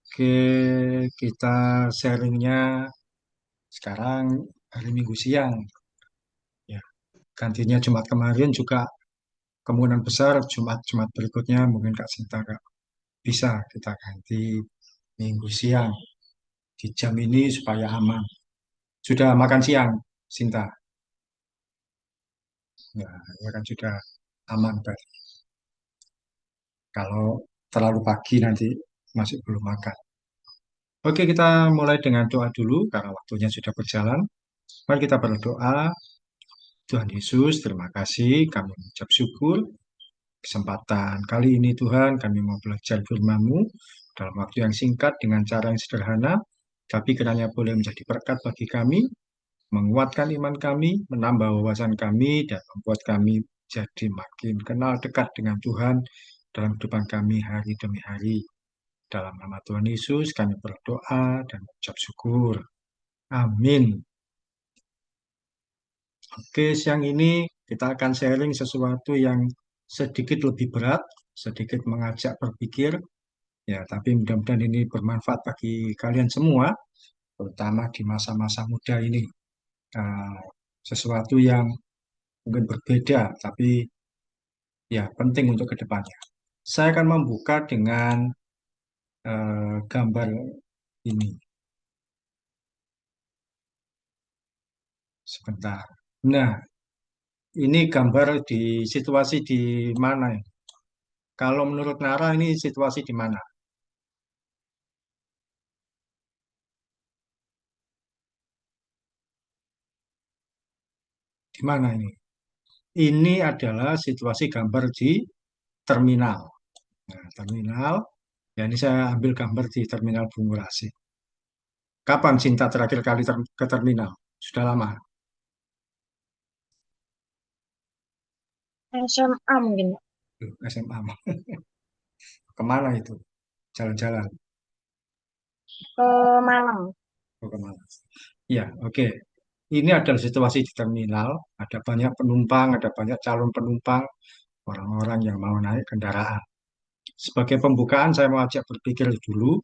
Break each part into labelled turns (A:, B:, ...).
A: Oke, kita sharingnya sekarang hari Minggu siang. Ya, gantinya Jumat kemarin juga kemungkinan besar Jumat-Jumat berikutnya mungkin Kak Sinta nggak bisa kita ganti Minggu siang di jam ini supaya aman. Sudah makan siang, Sinta? Ya, ya kan sudah aman, Pak. Kalau terlalu pagi nanti masih belum makan. Oke, kita mulai dengan doa dulu karena waktunya sudah berjalan. Mari kita berdoa. Tuhan Yesus, terima kasih. Kami mengucap syukur kesempatan kali ini Tuhan kami mau belajar firman-Mu dalam waktu yang singkat dengan cara yang sederhana, tapi kiranya boleh menjadi berkat bagi kami, menguatkan iman kami, menambah wawasan kami, dan membuat kami jadi makin kenal dekat dengan Tuhan dalam kehidupan kami hari demi hari. Dalam nama Tuhan Yesus kami berdoa dan mengucap syukur. Amin. Oke, siang ini kita akan sharing sesuatu yang sedikit lebih berat, sedikit mengajak berpikir, ya, tapi mudah-mudahan ini bermanfaat bagi kalian semua, terutama di masa-masa muda ini. Eh, Sesuatu yang mungkin berbeda, tapi ya penting untuk kedepannya. Saya akan membuka dengan gambar ini. Sebentar. Nah, ini gambar di situasi di mana ini? Kalau menurut Nara ini situasi di mana? Di mana ini? Ini adalah situasi gambar di terminal. Nah, terminal. Ya, ini saya ambil gambar di terminal Bungurasi. Kapan Cinta terakhir kali ke terminal? Sudah lama.
B: SMA mungkin Pak.
A: Loh, SMA. Kemana itu? Jalan-jalan.
B: Ke Malang.
A: Oh, kemana? Ya, oke. Ini adalah situasi di terminal. Ada banyak penumpang, ada banyak calon penumpang, orang-orang yang mau naik kendaraan. Sebagai pembukaan, saya mau ajak berpikir dulu,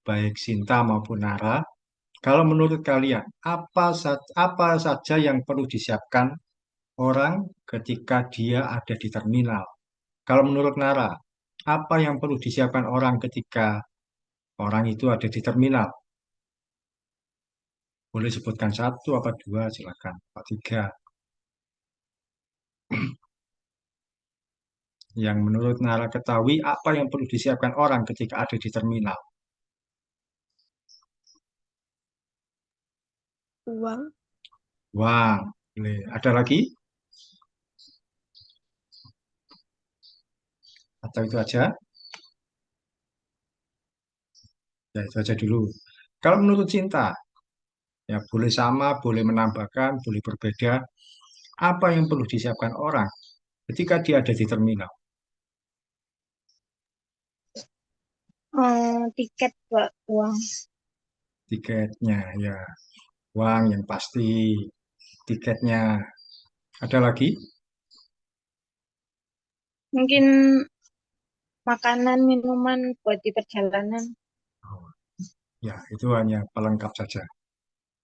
A: baik Sinta maupun Nara. Kalau menurut kalian, apa saja yang perlu disiapkan orang ketika dia ada di terminal? Kalau menurut Nara, apa yang perlu disiapkan orang ketika orang itu ada di terminal? Boleh sebutkan satu apa dua, silakan. Pak tiga. Yang menurut Nara ketahui, apa yang perlu disiapkan orang ketika ada di terminal?
B: Uang.
A: Wah, boleh. Ada lagi? Atau itu aja? Ya, itu aja dulu. Kalau menurut Cinta, ya boleh sama, boleh menambahkan, boleh berbeda. Apa yang perlu disiapkan orang ketika dia ada di terminal?
B: Tiket Pak, uang.
A: Tiketnya, ya, uang yang pasti, tiketnya. Ada lagi?
B: Mungkin makanan, minuman buat di perjalanan.
A: Oh, ya, itu hanya pelengkap saja,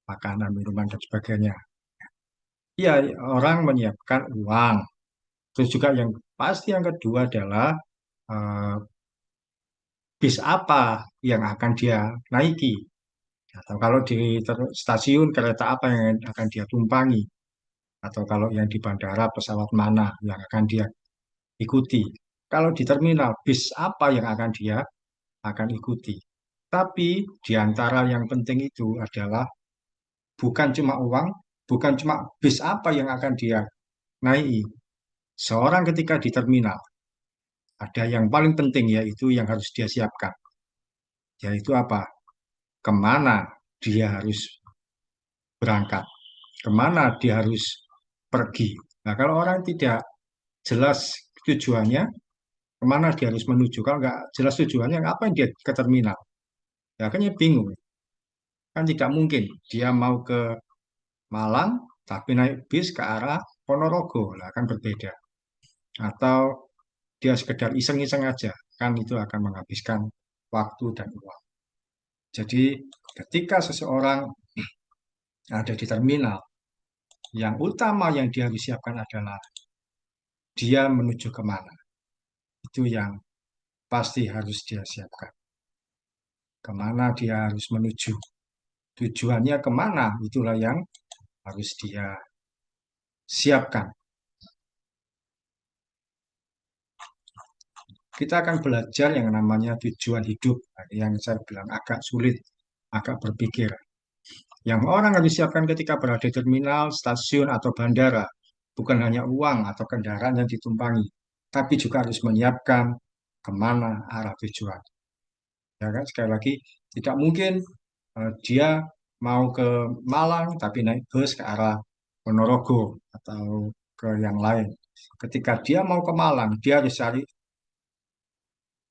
A: makanan, minuman, dan sebagainya. Ya, orang menyiapkan uang. Terus juga yang pasti yang kedua adalah eh, bis apa yang akan dia naiki. Atau kalau di stasiun kereta apa yang akan dia tumpangi. Atau kalau yang di bandara pesawat mana yang akan dia ikuti. Kalau di terminal bis apa yang akan dia akan ikuti. Tapi di antara yang penting itu adalah bukan cuma uang, bukan cuma bis apa yang akan dia naiki. Seorang ketika di terminal, ada yang paling penting yaitu yang harus dia siapkan. Yaitu apa? Kemana dia harus berangkat, kemana dia harus pergi. Nah, kalau orang tidak jelas tujuannya, kemana dia harus menuju, kalau nggak jelas tujuannya, ngapain dia ke terminal? Ya, kan dia bingung. Kan tidak mungkin dia mau ke Malang, tapi naik bis ke arah Ponorogo, lah kan berbeda. Atau dia sekedar iseng-iseng aja, kan itu akan menghabiskan waktu dan uang. Jadi ketika seseorang ada di terminal, yang utama yang dia harus siapkan adalah dia menuju kemana. Itu yang pasti harus dia siapkan. Kemana dia harus menuju. Tujuannya kemana, itulah yang harus dia siapkan. Kita akan belajar yang namanya tujuan hidup. Nah, yang saya bilang agak sulit, agak berpikir. Yang orang harus siapkan ketika berada di terminal, stasiun, atau bandara, bukan hanya uang atau kendaraan yang ditumpangi, tapi juga harus menyiapkan kemana arah tujuan. Ya kan, sekali lagi, tidak mungkin dia mau ke Malang, tapi naik bus ke arah Ponorogo atau ke yang lain. Ketika dia mau ke Malang, dia harus cari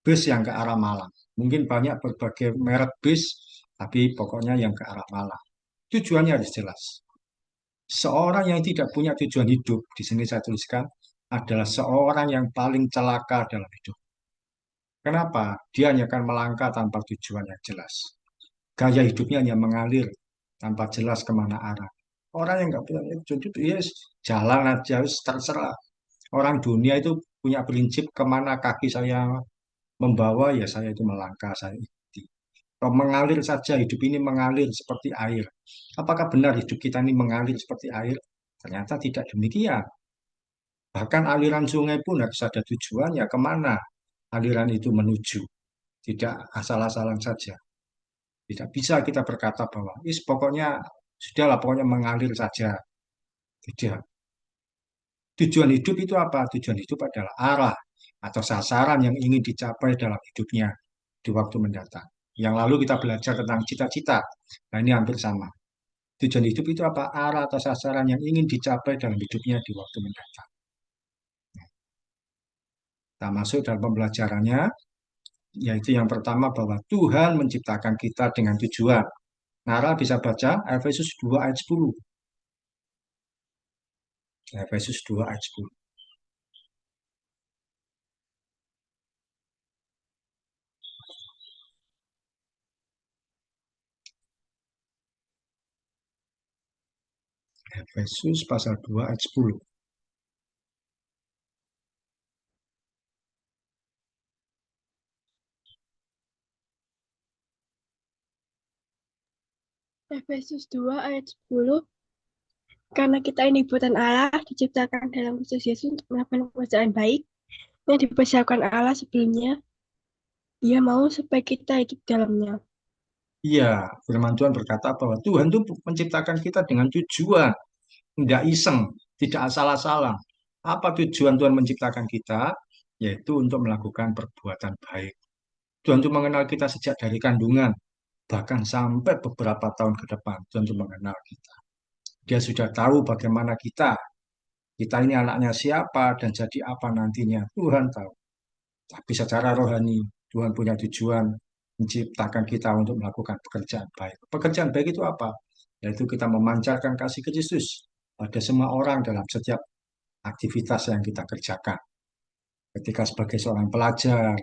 A: bus yang ke arah Malang. Mungkin banyak berbagai merek bus, tapi pokoknya yang ke arah Malang. Tujuannya harus jelas. Seorang yang tidak punya tujuan hidup, di sini saya tuliskan, adalah seorang yang paling celaka dalam hidup. Kenapa? Dia hanya akan melangkah tanpa tujuan yang jelas. Gaya hidupnya hanya mengalir tanpa jelas kemana arah. Orang yang nggak punya tujuan hidup, yes, jalan aja, terserah. Orang dunia itu punya prinsip kemana kaki saya membawa, ya saya itu melangkah, saya ikuti. Kalau mengalir saja, hidup ini mengalir seperti air. Apakah benar hidup kita ini mengalir seperti air? Ternyata tidak demikian. Bahkan aliran sungai pun harus ada tujuannya, kemana aliran itu menuju. Tidak asal-asalan saja. Tidak bisa kita berkata bahwa, pokoknya, sudahlah, pokoknya mengalir saja. Tidak. Tujuan hidup itu apa? Tujuan hidup adalah arah atau sasaran yang ingin dicapai dalam hidupnya di waktu mendatang. Yang lalu kita belajar tentang cita-cita. Nah, ini hampir sama. Tujuan hidup itu apa? Arah atau sasaran yang ingin dicapai dalam hidupnya di waktu mendatang. Kita masuk dalam pembelajarannya, yaitu yang pertama bahwa Tuhan menciptakan kita dengan tujuan. Nara bisa baca Efesus 2 ayat 10. Efesus 2 ayat 10. Efesus pasal 2 ayat 10.
C: Efesus 2 ayat 10. Karena kita ini buatan Allah, diciptakan dalam Kristus Yesus untuk melakukan pekerjaan baik yang dipersiapkan Allah sebelumnya. Dia mau supaya kita hidup di dalamnya.
A: Iya, firman Tuhan berkata bahwa Tuhan itu menciptakan kita dengan tujuan, tidak iseng, tidak asal-asalan. Apa tujuan Tuhan menciptakan kita? Yaitu untuk melakukan perbuatan baik. Tuhan itu mengenal kita sejak dari kandungan, bahkan sampai beberapa tahun ke depan. Tuhan itu mengenal kita. Dia sudah tahu bagaimana kita ini anaknya siapa dan jadi apa nantinya. Tuhan tahu. Tapi secara rohani, Tuhan punya tujuan menciptakan kita untuk melakukan pekerjaan baik. Pekerjaan baik itu apa? Yaitu kita memancarkan kasih Kristus pada semua orang dalam setiap aktivitas yang kita kerjakan. Ketika sebagai seorang pelajar,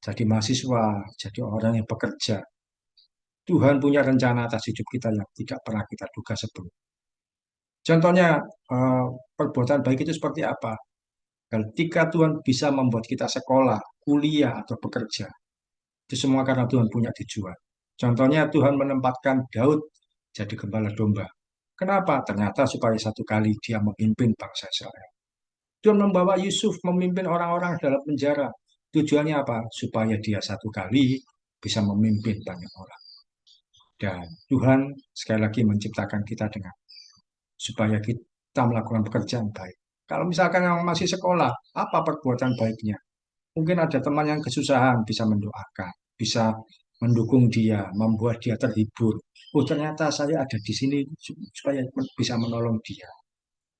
A: jadi mahasiswa, jadi orang yang bekerja, Tuhan punya rencana atas hidup kita yang tidak pernah kita duga sebelumnya. Contohnya, eh, perbuatan baik itu seperti apa? Ketika Tuhan bisa membuat kita sekolah, kuliah, atau bekerja, itu semua karena Tuhan punya tujuan. Contohnya Tuhan menempatkan Daud jadi gembala domba. Kenapa? Ternyata supaya satu kali dia memimpin bangsa Israel. Tuhan membawa Yusuf memimpin orang-orang dalam penjara. Tujuannya apa? Supaya dia satu kali bisa memimpin banyak orang. Dan Tuhan sekali lagi menciptakan kita dengan supaya kita melakukan pekerjaan baik. Kalau misalkan yang masih sekolah, apa perbuatan baiknya? Mungkin ada teman yang kesusahan, bisa mendoakan, bisa mendukung dia, membuat dia terhibur. Oh, ternyata saya ada di sini supaya bisa menolong dia.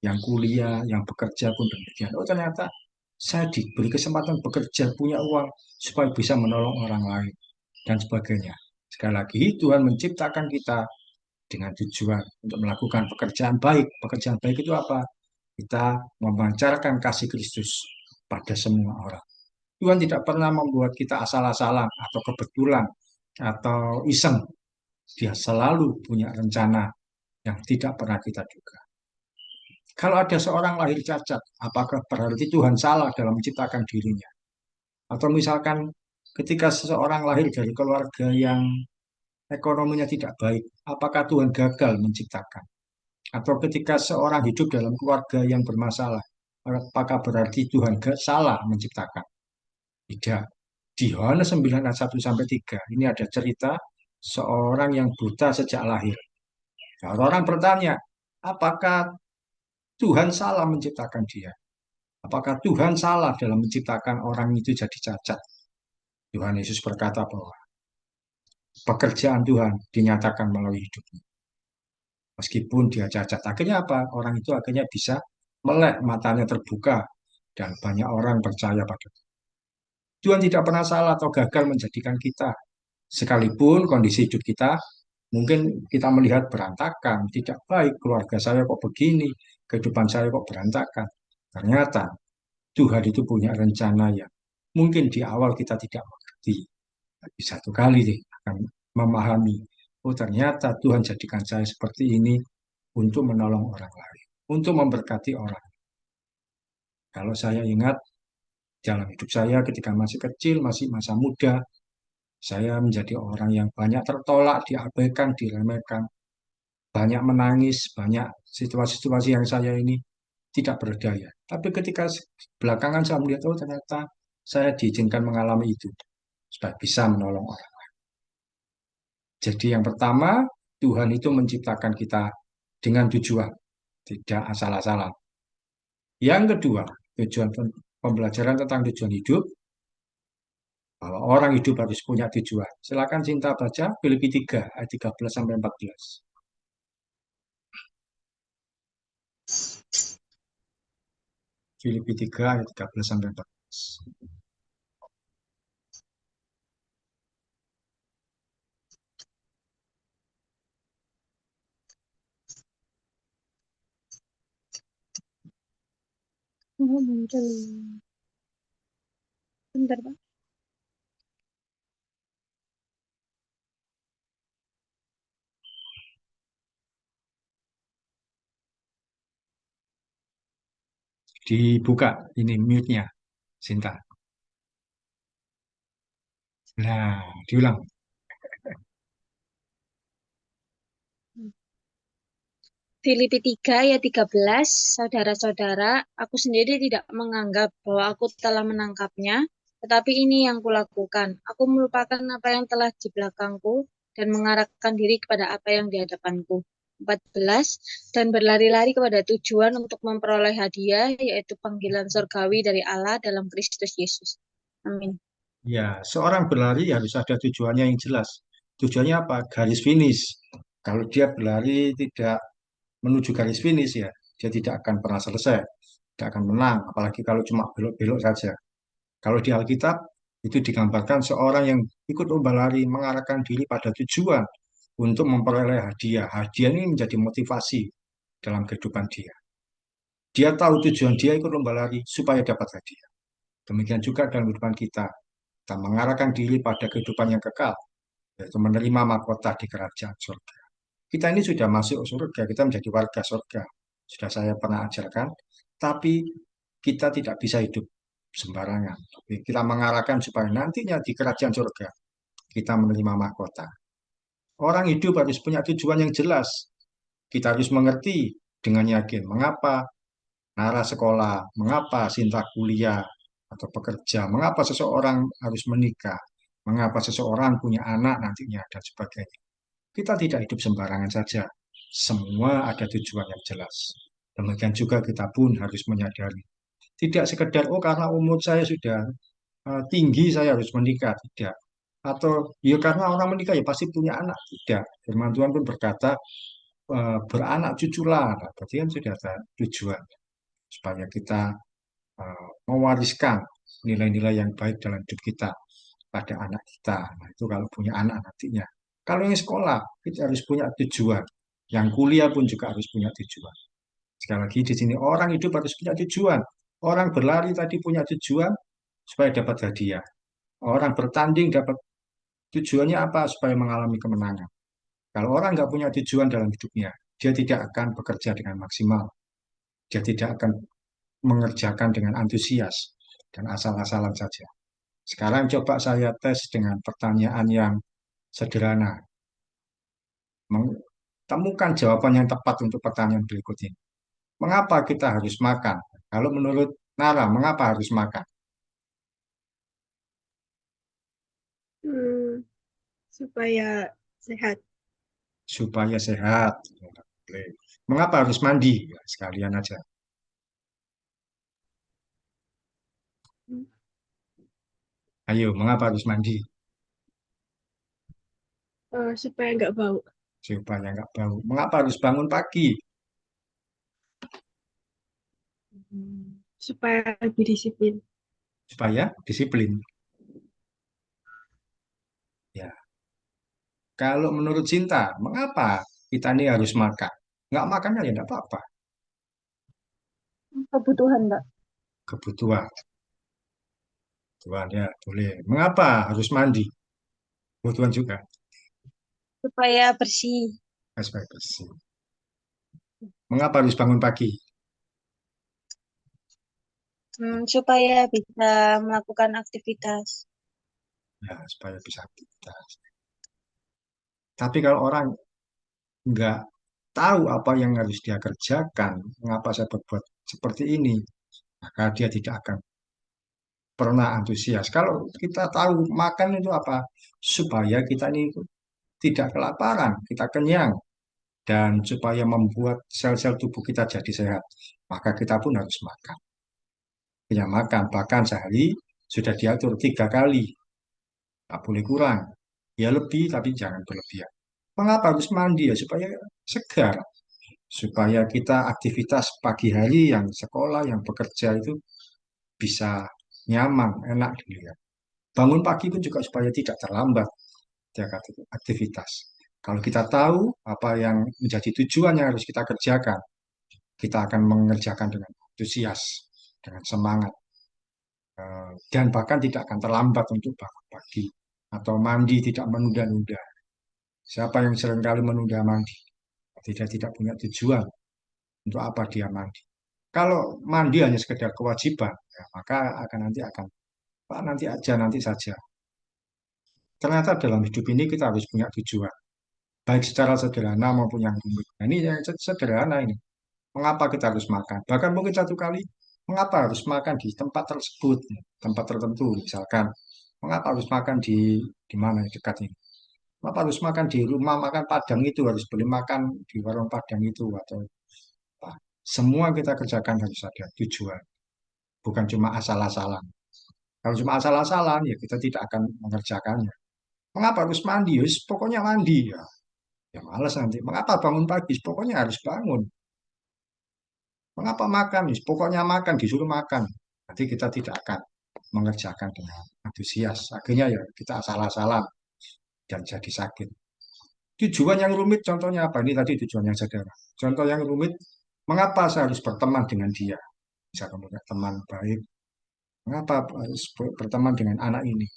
A: Yang kuliah, yang bekerja pun demikian. Oh, ternyata saya diberi kesempatan bekerja, punya uang, supaya bisa menolong orang lain, dan sebagainya. Sekali lagi, Tuhan menciptakan kita dengan tujuan untuk melakukan pekerjaan baik. Pekerjaan baik itu apa? Kita memancarkan kasih Kristus pada semua orang. Tuhan tidak pernah membuat kita asal-asalan atau kebetulan atau iseng. Dia selalu punya rencana yang tidak pernah kita duga. Kalau ada seorang lahir cacat, apakah berarti Tuhan salah dalam menciptakan dirinya? Atau misalkan ketika seseorang lahir dari keluarga yang ekonominya tidak baik, apakah Tuhan gagal menciptakan? Atau ketika seorang hidup dalam keluarga yang bermasalah, apakah berarti Tuhan salah menciptakan? Tidak. Di Yohanes 9 ayat 1 sampai 3, ini ada cerita seorang yang buta sejak lahir. Nah, orang bertanya, apakah Tuhan salah menciptakan dia? Apakah Tuhan salah dalam menciptakan orang itu jadi cacat? Tuhan Yesus berkata bahwa pekerjaan Tuhan dinyatakan melalui hidupnya. Meskipun dia cacat, akhirnya apa? Orang itu akhirnya bisa melek, matanya terbuka, dan banyak orang percaya pada Tuhan. Tuhan tidak pernah salah atau gagal menjadikan kita. Sekalipun kondisi hidup kita, mungkin kita melihat berantakan, tidak baik, keluarga saya kok begini, kehidupan saya kok berantakan. Ternyata Tuhan itu punya rencana yang mungkin di awal kita tidak mengerti. Tapi satu kali deh akan memahami, oh ternyata Tuhan jadikan saya seperti ini untuk menolong orang lain, untuk memberkati orang. Kalau saya ingat dalam hidup saya ketika masih kecil, masih masa muda, saya menjadi orang yang banyak tertolak, diabaikan, diremehkan, banyak menangis, banyak situasi-situasi yang saya ini tidak berdaya. Tapi ketika belakangan saya melihat, oh ternyata saya diizinkan mengalami itu, supaya bisa menolong orang. Jadi yang pertama, Tuhan itu menciptakan kita dengan tujuan, tidak asal-asalan. Yang kedua, tujuan pembelajaran tentang tujuan hidup, bahwa orang hidup harus punya tujuan. Silakan Cinta baca Filipi 3 ayat 13 sampai 14. Filipi 3 ayat 13 sampai 14.
B: Oh, muncul. Bentar, Pak.
A: Dibuka ini mute-nya, Cinta. Nah, diulang.
B: Filipi 3 ayat 13, saudara-saudara, aku sendiri tidak menganggap bahwa aku telah menangkapnya, tetapi ini yang kulakukan. Aku melupakan apa yang telah di belakangku dan mengarahkan diri kepada apa yang di hadapanku. 14, dan berlari-lari kepada tujuan untuk memperoleh hadiah, yaitu panggilan surgawi dari Allah dalam Kristus Yesus. Amin.
A: Ya, seorang berlari harus ada tujuannya yang jelas. Tujuannya apa? Garis finish. Kalau dia berlari tidak menuju garis finish ya, dia tidak akan pernah selesai, tidak akan menang. Apalagi kalau cuma belok-belok saja. Kalau di Alkitab itu digambarkan seorang yang ikut lomba lari mengarahkan diri pada tujuan untuk memperoleh hadiah. Hadiah ini menjadi motivasi dalam kehidupan dia. Dia tahu tujuan dia ikut lomba lari supaya dapat hadiah. Demikian juga dalam kehidupan kita. Kita mengarahkan diri pada kehidupan yang kekal, yaitu menerima mahkota di kerajaan surga. Kita ini sudah masuk surga, kita menjadi warga surga. Sudah saya pernah ajarkan, tapi kita tidak bisa hidup sembarangan. Tapi kita mengarahkan supaya nantinya di kerajaan surga kita menerima mahkota. Orang hidup harus punya tujuan yang jelas. Kita harus mengerti dengan yakin mengapa Nara sekolah, mengapa Sinta kuliah atau bekerja, mengapa seseorang harus menikah, mengapa seseorang punya anak nantinya dan sebagainya. Kita tidak hidup sembarangan saja. Semua ada tujuan yang jelas. Demikian juga kita pun harus menyadari. Tidak sekedar, oh karena umur saya sudah tinggi, saya harus menikah. Tidak. Atau, ya karena orang menikah, ya pasti punya anak. Tidak. Firman Tuhan pun berkata, beranak cuculah. Nah, berarti kan sudah ada tujuan. Supaya kita mewariskan nilai-nilai yang baik dalam hidup kita pada anak kita. Nah, itu kalau punya anak nantinya. Kalau yang sekolah, kita harus punya tujuan. Yang kuliah pun juga harus punya tujuan. Sekali lagi di sini orang hidup harus punya tujuan. Orang berlari tadi punya tujuan supaya dapat hadiah. Orang bertanding dapat tujuannya apa? Supaya mengalami kemenangan. Kalau orang nggak punya tujuan dalam hidupnya, dia tidak akan bekerja dengan maksimal. Dia tidak akan mengerjakan dengan antusias dan asal-asalan saja. Sekarang coba saya tes dengan pertanyaan yang sederhana. Temukan jawaban yang tepat untuk pertanyaan berikut ini. Mengapa kita harus makan? Kalau menurut Nara, mengapa harus makan?
C: Hmm, supaya sehat.
A: Supaya sehat. Mengapa harus mandi? Ya, sekalian aja. Ayo, mengapa harus mandi?
C: Supaya nggak bau.
A: Supaya nggak bau. Mengapa harus bangun pagi?
C: Supaya lebih disiplin.
A: Supaya disiplin. Ya, kalau menurut Cinta, mengapa kita ini harus makan? Nggak makannya ya nggak apa-apa.
B: Kebutuhan, Mbak.
A: Kebutuhan. Kebutuhan ya boleh. Mengapa harus mandi? Kebutuhan juga.
B: Supaya bersih.
A: Supaya bersih. Mengapa harus bangun pagi?
B: Supaya bisa melakukan aktivitas.
A: Ya, supaya bisa aktivitas. Tapi kalau orang nggak tahu apa yang harus dia kerjakan, mengapa saya berbuat seperti ini, maka dia tidak akan pernah antusias. Kalau kita tahu makan itu apa, supaya kita ini tidak kelaparan, kita kenyang, dan supaya membuat sel-sel tubuh kita jadi sehat, maka kita pun harus makan. Punya makan, bahkan sehari sudah diatur 3 kali, tak boleh kurang. Ya lebih, tapi jangan berlebihan. Mengapa harus mandi ya? Supaya segar, supaya kita aktivitas pagi hari yang sekolah, yang bekerja itu bisa nyaman, enak dilihat. Bangun pagi pun juga supaya tidak terlambat dia aktivitas. Kalau kita tahu apa yang menjadi tujuan yang harus kita kerjakan, kita akan mengerjakan dengan antusias, dengan semangat, dan bahkan tidak akan terlambat untuk bangun pagi atau mandi tidak menunda-nunda. Siapa yang seringkali menunda mandi? Tidak punya tujuan untuk apa dia mandi. Kalau mandi hanya sekedar kewajiban, ya, maka akan Pak nanti aja nanti saja. Ternyata dalam hidup ini kita harus punya tujuan, baik secara sederhana maupun yang rumit. Nah, ini yang sederhana ini. Mengapa kita harus makan? Bahkan mungkin 1 kali, mengapa harus makan di tempat tersebut, tempat tertentu, misalkan, mengapa harus makan di mana dekat ini? Mengapa harus makan di rumah makan Padang itu, harus beli makan di warung Padang itu atau apa? Semua kita kerjakan harus ada tujuan, bukan cuma asal-asalan. Kalau cuma asal-asalan, ya kita tidak akan mengerjakannya. Mengapa harus mandi? Yus, pokoknya mandi ya. Ya malas nanti. Mengapa bangun pagi? Pokoknya harus bangun. Mengapa makan? Yus, pokoknya makan, disuruh makan. Nanti kita tidak akan mengerjakan dengan antusias. Akhirnya ya kita asal-asalan dan jadi sakit. Tujuan yang rumit contohnya apa? Ini tadi tujuan yang sederhana. Contoh yang rumit, mengapa saya harus berteman dengan dia? Bisa kemudian teman baik. Mengapa harus berteman dengan anak ini?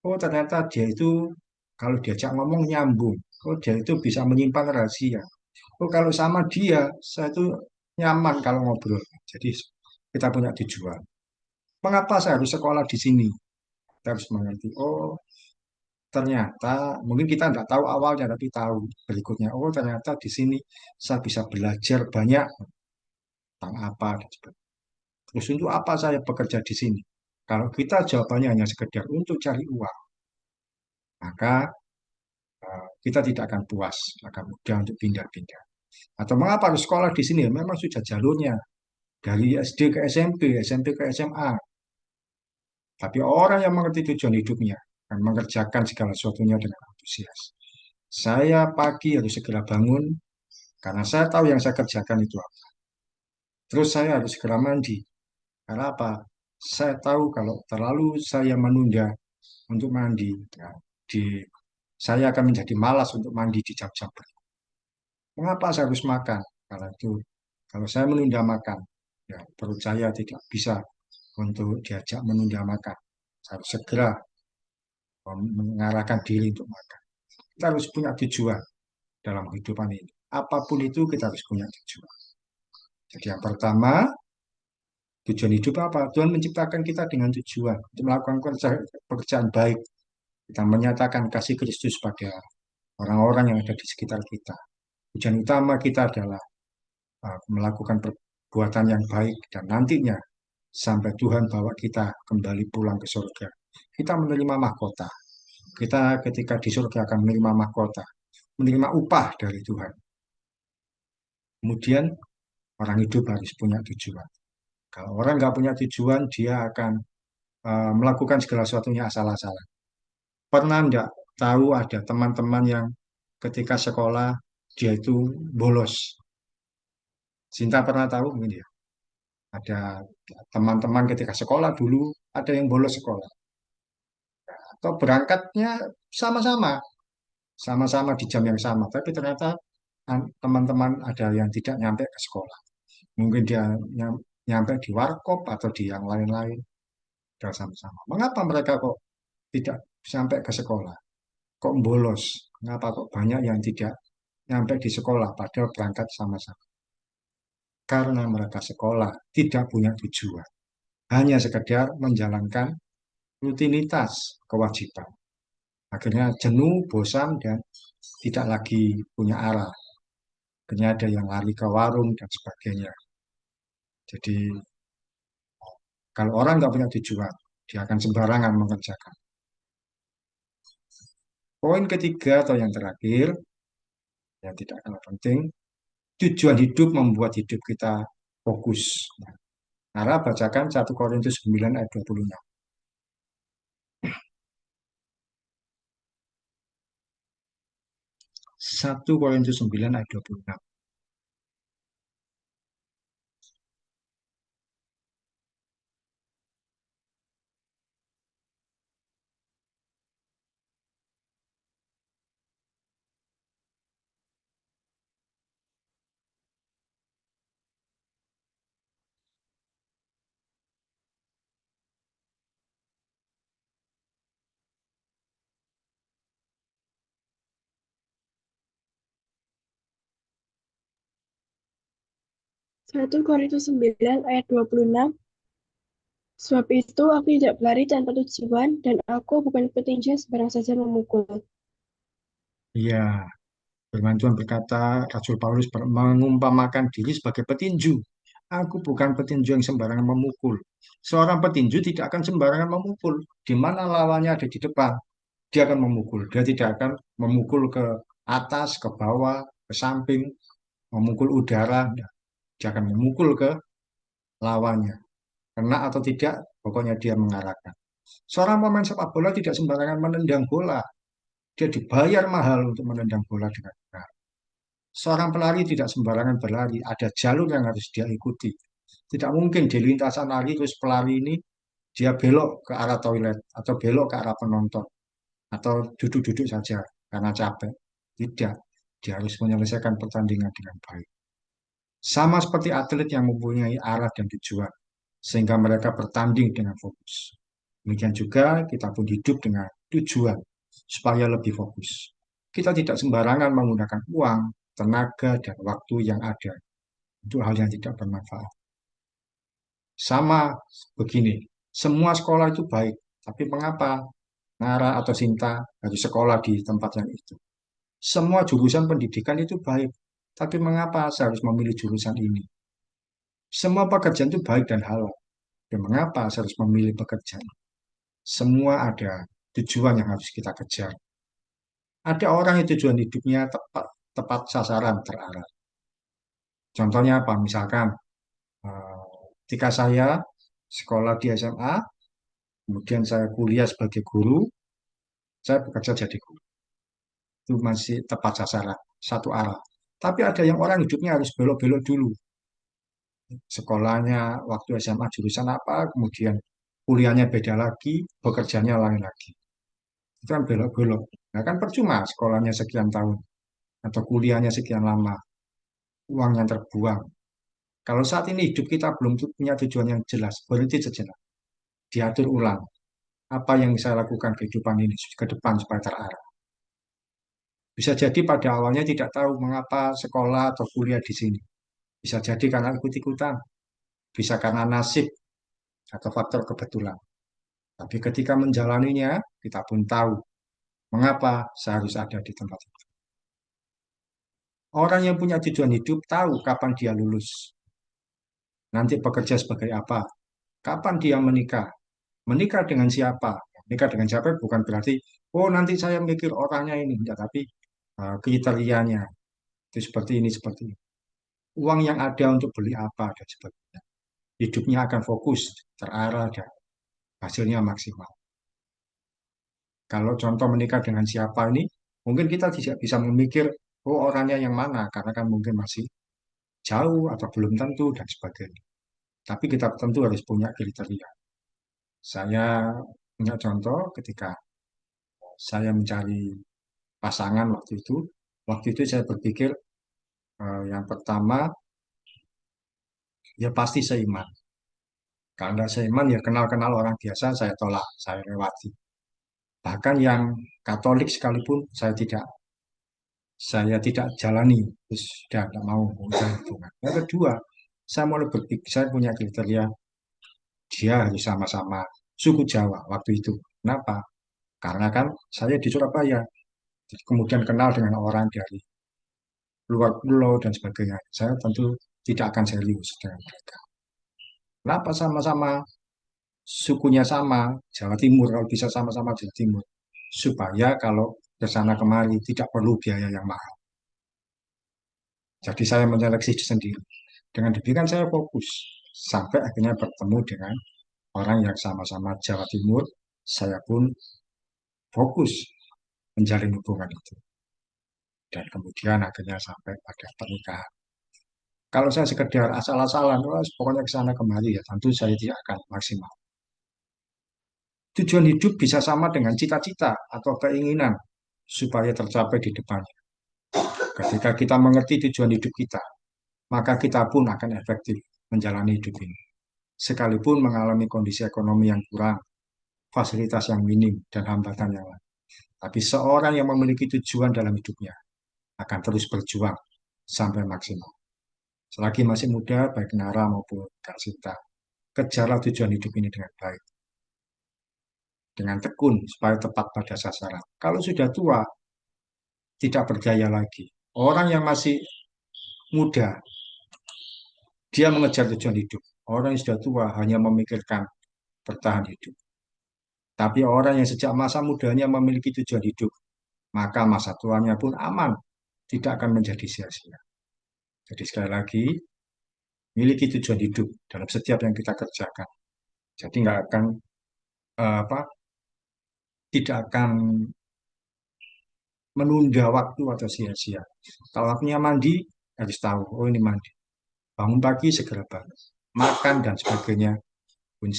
A: Oh, ternyata dia itu kalau diajak ngomong nyambung. Oh, dia itu bisa menyimpan rahasia. Oh, kalau sama dia, saya itu nyaman kalau ngobrol. Jadi kita punya tujuan. Mengapa saya harus sekolah di sini? Kita harus mengerti. Oh, ternyata mungkin kita tidak tahu awalnya, tapi tahu berikutnya. Oh, ternyata di sini saya bisa belajar banyak tentang apa dan sebagainya. Terus untuk apa saya bekerja di sini? Kalau kita jawabannya hanya sekedar untuk cari uang, maka kita tidak akan puas, akan mudah untuk pindah-pindah. Atau mengapa harus sekolah di sini? Memang sudah jalurnya dari SD ke SMP, SMP ke SMA. Tapi orang yang mengerti tujuan hidupnya akan mengerjakan segala sesuatunya dengan antusias. Saya pagi harus segera bangun karena saya tahu yang saya kerjakan itu apa. Terus saya harus segera mandi. Karena apa? Saya tahu kalau terlalu saya menunda untuk mandi, ya, di saya akan menjadi malas untuk mandi di jam-jam berikutnya. Mengapa saya harus makan? Karena itu, kalau saya menunda makan, ya perut saya tidak bisa untuk diajak menunda makan. Saya harus segera mengarahkan diri untuk makan. Kita harus punya tujuan. dalam kehidupan ini. Apapun itu kita harus punya tujuan. Jadi yang pertama, tujuan hidup apa? Tuhan menciptakan kita dengan tujuan untuk melakukan pekerjaan baik. Kita menyatakan kasih Kristus pada orang-orang yang ada di sekitar kita. Tujuan utama kita adalah melakukan perbuatan yang baik dan nantinya sampai Tuhan bawa kita kembali pulang ke surga. Kita menerima mahkota. Kita ketika di surga akan menerima mahkota, menerima upah dari Tuhan. Kemudian orang hidup harus punya tujuan. Kalau orang nggak punya tujuan, dia akan melakukan segala sesuatunya asal-asalan. Pernah nggak tahu ada teman-teman yang ketika sekolah dia itu bolos? Sinta pernah tahu mungkin ya? Ada teman-teman ketika sekolah dulu ada yang bolos sekolah. Atau berangkatnya sama-sama, sama-sama di jam yang sama, tapi ternyata teman-teman ada yang tidak nyampe ke sekolah. Mungkin dia nyampe di warkop atau di yang lain-lain. Sudah sama-sama. Mengapa mereka kok tidak sampai ke sekolah? Kok bolos? Mengapa kok banyak yang tidak nyampe di sekolah padahal berangkat sama-sama? Karena mereka sekolah tidak punya tujuan. Hanya sekedar menjalankan rutinitas kewajiban. Akhirnya jenuh, bosan, dan tidak lagi punya arah. Akhirnya ada yang lari ke warung dan sebagainya. Jadi kalau orang nggak punya tujuan, dia akan sembarangan mengerjakan. Poin ketiga atau yang terakhir, yang tidak kalah penting, tujuan hidup membuat hidup kita fokus. Nara bacakan 1 Korintus 9 ayat 26. 1 Korintus 9 ayat 26.
C: Satu Korintus 9 ayat 26. Sebab itu aku tidak berlari tanpa tujuan dan aku bukan petinju yang sembarang saja memukul.
A: Iya, firman Tuhan berkata, Rasul Paulus mengumpamakan diri sebagai petinju. Aku bukan petinju yang sembarangan memukul. Seorang petinju tidak akan sembarangan memukul. Di mana lawannya ada di depan, dia akan memukul. Dia tidak akan memukul ke atas, ke bawah, ke samping, memukul udara. Dia akan memukul ke lawannya. Kena atau tidak, pokoknya dia mengarahkan. Seorang pemain sepak bola tidak sembarangan menendang bola. Dia dibayar mahal untuk menendang bola dengan benar. Seorang pelari tidak sembarangan berlari, ada jalur yang harus dia ikuti. Tidak mungkin di lintasan lari terus pelari ini dia belok ke arah toilet atau belok ke arah penonton atau duduk-duduk saja karena capek. Tidak, dia harus menyelesaikan pertandingan dengan baik. Sama seperti atlet yang mempunyai arah dan tujuan, sehingga mereka bertanding dengan fokus. Demikian juga kita pun hidup dengan tujuan, supaya lebih fokus. Kita tidak sembarangan menggunakan uang, tenaga, dan waktu yang ada untuk hal yang tidak bermanfaat. Sama begini, semua sekolah itu baik, tapi mengapa Nara atau Sinta harus sekolah di tempat yang itu? Semua jurusan pendidikan itu baik, tapi mengapa saya harus memilih jurusan ini? Semua pekerjaan itu baik dan halal, dan mengapa saya harus memilih pekerjaan? Semua ada tujuan yang harus kita kejar. Ada orang yang tujuan hidupnya tepat, tepat sasaran, terarah. Contohnya apa? Misalkan eh, ketika saya sekolah di SMA, kemudian saya kuliah sebagai guru, saya bekerja jadi guru. Itu masih tepat sasaran, satu arah. Tapi ada yang orang hidupnya harus belok-belok dulu. Sekolahnya waktu SMA jurusan apa, kemudian kuliahnya beda lagi, bekerjanya lain lagi. Itu kan belok-belok. Nah kan percuma sekolahnya sekian tahun atau kuliahnya sekian lama, uang yang terbuang. Kalau saat ini hidup kita belum punya tujuan yang jelas, berhenti sejenak, diatur ulang. Apa yang saya lakukan kehidupan ini ke depan supaya terarah. Bisa jadi pada awalnya tidak tahu mengapa sekolah atau kuliah di sini. Bisa jadi karena ikut-ikutan, bisa karena nasib atau faktor kebetulan. Tapi ketika menjalaninya, kita pun tahu mengapa saya harus ada di tempat itu. Orang yang punya tujuan hidup tahu kapan dia lulus, nanti bekerja sebagai apa, kapan dia menikah, menikah dengan siapa. Menikah dengan siapa bukan berarti, oh nanti saya mikir orangnya ini, enggak, tapi kriterianya itu seperti ini, seperti ini. Uang yang ada untuk beli apa, dan sebagainya. Hidupnya akan fokus, terarah, dan hasilnya maksimal. Kalau contoh menikah dengan siapa ini, mungkin kita tidak bisa memikir, oh orangnya yang mana, karena kan mungkin masih jauh atau belum tentu, dan sebagainya. Tapi kita tentu harus punya kriteria. Saya punya contoh ketika saya mencari pasangan waktu itu saya berpikir yang pertama ya pasti seiman. Kalau tidak seiman ya kenal-kenal orang biasa saya tolak, saya lewati. Bahkan yang Katolik sekalipun saya tidak jalani, terus sudah tidak mau udah itu. Yang kedua, saya mulai berpikir saya punya kriteria dia harus sama-sama suku Jawa waktu itu. Kenapa? Karena kan saya di Surabaya, kemudian kenal dengan orang dari luar pulau dan sebagainya. Saya tentu tidak akan serius dengan mereka. Kenapa sama-sama sukunya sama, Jawa Timur, kalau bisa sama-sama Jawa Timur. Supaya kalau ke sana kemari tidak perlu biaya yang mahal. Jadi saya menyeleksi sendiri. Dengan demikian saya fokus. Sampai akhirnya bertemu dengan orang yang sama-sama Jawa Timur. Saya pun fokus menjalin hubungan itu. Dan kemudian akhirnya sampai pada pernikahan. Kalau saya sekedar asal-asalan, wah, pokoknya ke sana kemari ya tentu saya tidak akan maksimal. Tujuan hidup bisa sama dengan cita-cita atau keinginan supaya tercapai di depannya. Ketika kita mengerti tujuan hidup kita, maka kita pun akan efektif menjalani hidup ini. Sekalipun mengalami kondisi ekonomi yang kurang, fasilitas yang minim, dan hambatan yang lain. Tapi seorang yang memiliki tujuan dalam hidupnya akan terus berjuang sampai maksimal. Selagi masih muda, baik Nara maupun Kak Sinta, kejarlah tujuan hidup ini dengan baik. Dengan tekun supaya tepat pada sasaran. Kalau sudah tua, tidak berdaya lagi. Orang yang masih muda, dia mengejar tujuan hidup. Orang yang sudah tua hanya memikirkan bertahan hidup. Tapi orang yang sejak masa mudanya memiliki tujuan hidup, maka masa tuanya pun aman, tidak akan menjadi sia-sia. Jadi sekali lagi, miliki tujuan hidup dalam setiap yang kita kerjakan. Jadi nggak akan apa, tidak akan menunda waktu atau sia-sia. Kalau waktunya mandi, harus tahu, oh ini mandi. Bangun pagi segera bangun, makan dan sebagainya pun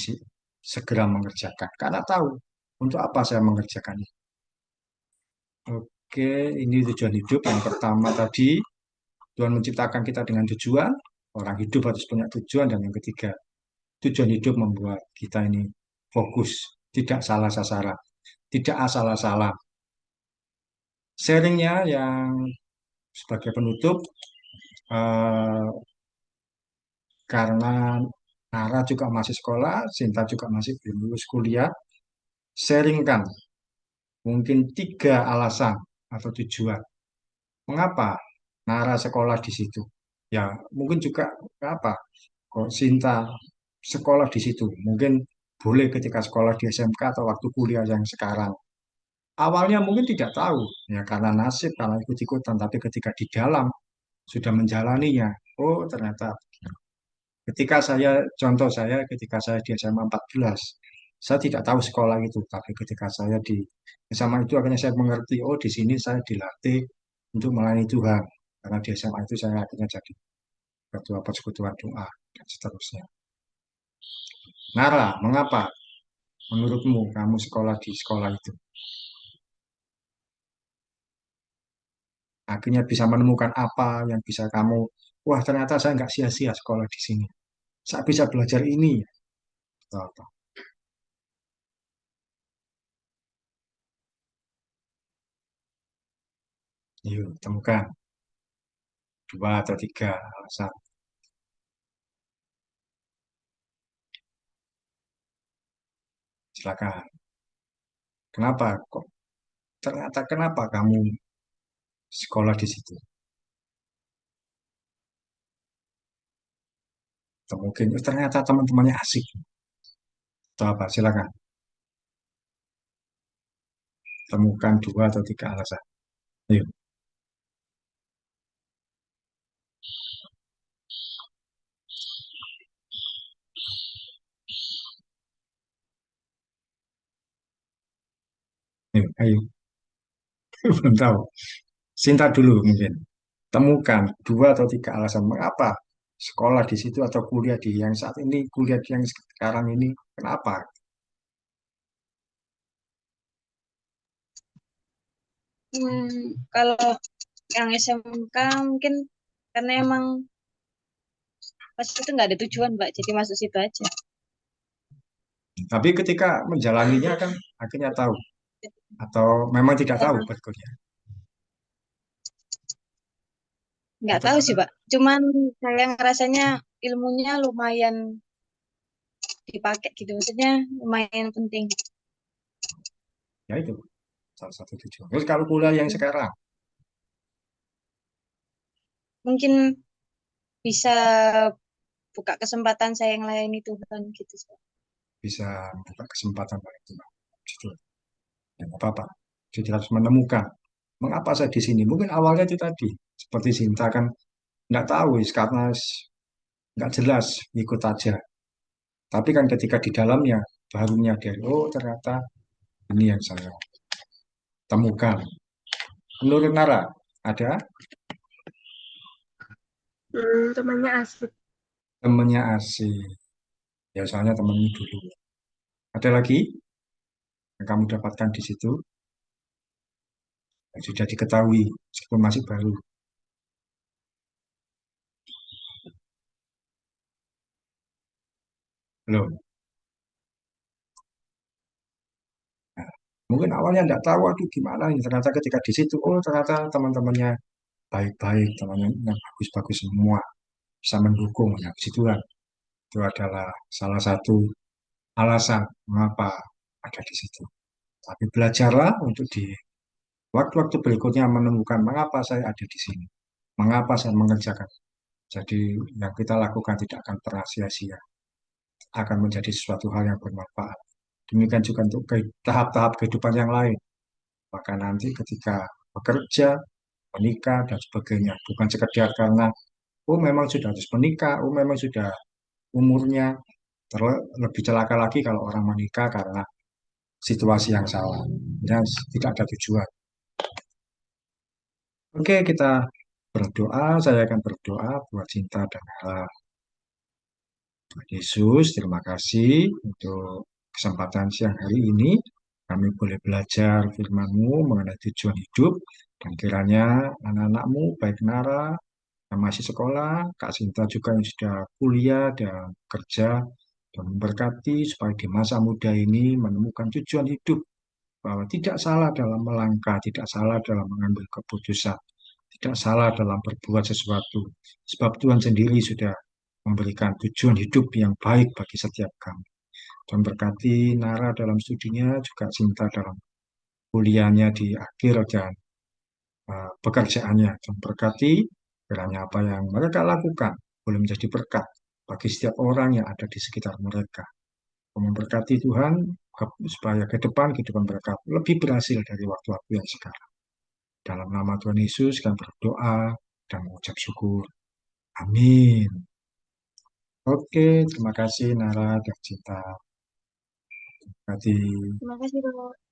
A: segera mengerjakan. Karena tahu untuk apa saya mengerjakan ini. Oke, ini tujuan hidup. Yang pertama tadi, Tuhan menciptakan kita dengan tujuan. Orang hidup harus punya tujuan. Dan yang ketiga, tujuan hidup membuat kita ini fokus, tidak salah sasaran, tidak asal-asalan. Sharingnya yang sebagai penutup, eh, karena Nara juga masih sekolah, Sinta juga masih belum lulus kuliah, sharingkan mungkin 3 alasan atau tujuan. Mengapa Nara sekolah di situ? Ya, mungkin juga apa? Kok Sinta sekolah di situ? Mungkin boleh ketika sekolah di SMK atau waktu kuliah yang sekarang. Awalnya mungkin tidak tahu, ya karena nasib, karena ikut-ikutan. Tapi ketika di dalam sudah menjalaninya, oh ternyata ketika contoh saya ketika saya di SMA 14, saya tidak tahu sekolah itu, tapi ketika saya di SMA itu akhirnya saya mengerti, oh di sini saya dilatih untuk melayani Tuhan. Karena di SMA itu saya akhirnya jadi ketua persekutuan doa dan seterusnya. Nara, mengapa menurutmu kamu sekolah di sekolah itu? Akhirnya bisa menemukan apa yang bisa kamu, wah ternyata saya nggak sia-sia sekolah di sini. Saya bisa belajar ini. Atau apa. Yuk, temukan dua atau tiga alasan. Silakan. Kenapa kok? Ternyata kenapa kamu sekolah di situ? Atau mungkin ternyata teman-temannya asik. Atau apa? Silakan. Temukan dua atau tiga alasan. Ayo. Ayo, ayo. Belum tahu. Sinta dulu mungkin. Temukan dua atau tiga alasan mengapa sekolah di situ atau kuliah di yang saat ini, kuliah di yang sekarang ini, kenapa?
B: Kalau yang SMK mungkin karena emang pas itu nggak ada tujuan, Mbak, jadi masuk situ aja.
A: Tapi ketika menjalaninya kan akhirnya tahu atau memang tidak tahu
B: Eh,
A: berikutnya.
B: nggak
A: Atau
B: tahu sih,
A: karena
B: Pak. Cuman saya ngerasanya ilmunya lumayan dipakai gitu. Maksudnya lumayan penting.
A: ya itu salah satu tujuan. Terus kalau kuliah yang sekarang
B: Mungkin bisa buka kesempatan saya yang layani Tuhan gitu, Pak.
A: bisa membuka kesempatan bagi Tuhan. Gitu. Ya, nggak apa-apa. Jadi harus menemukan mengapa saya di sini. Mungkin awalnya itu tadi seperti Sinta kan nggak tahu karena nggak jelas ikut aja. Tapi kan ketika di dalamnya baru menyadari, oh ternyata ini yang saya temukan. Menurut Nara, ada
C: Temannya asik.
A: temannya asik. Ya soalnya temanmu dulu. Ada lagi yang kamu dapatkan di situ yang sudah diketahui meskipun masih baru. Belum. Nah, mungkin awalnya nggak tahu, aduh gimana ini. Ternyata ketika di situ, oh ternyata teman-temannya baik-baik, temannya yang bagus-bagus semua, bisa mendukung. Ya, disitulah itu adalah salah satu alasan mengapa ada di situ. Tapi belajarlah untuk di waktu-waktu berikutnya menemukan mengapa saya ada di sini, mengapa saya mengerjakan. Jadi yang kita lakukan tidak akan pernah sia-sia, akan menjadi sesuatu hal yang bermanfaat. Demikian juga untuk tahap-tahap kehidupan yang lain. Maka nanti ketika bekerja, menikah, dan sebagainya, bukan sekedar karena, oh memang sudah harus menikah, oh memang sudah umurnya, lebih celaka lagi kalau orang menikah karena situasi yang salah. Ya, tidak ada tujuan. Oke, kita berdoa. Saya akan berdoa buat Cinta dan Hera. Tuhan Yesus, terima kasih untuk kesempatan siang hari ini. Kami boleh belajar firman-Mu mengenai tujuan hidup. Dan kiranya anak-anak-Mu, baik Nara yang masih sekolah, Kak Sinta juga yang sudah kuliah dan kerja, dan memberkati supaya di masa muda ini menemukan tujuan hidup, bahwa tidak salah dalam melangkah, tidak salah dalam mengambil keputusan, tidak salah dalam berbuat sesuatu. Sebab Tuhan sendiri sudah memberikan tujuan hidup yang baik bagi setiap kami. Dan berkati Nara dalam studinya, juga Cinta dalam kuliahnya di akhir dan pekerjaannya. Dan berkati kiranya apa yang mereka lakukan boleh menjadi berkat bagi setiap orang yang ada di sekitar mereka. Memberkati Tuhan supaya ke depan kehidupan mereka lebih berhasil dari waktu-waktu yang sekarang. Dalam nama Tuhan Yesus kami berdoa dan mengucap syukur. Amin. Oke, terima kasih Nara dan Cinta. Terima kasih.
B: Terima kasih, Pak.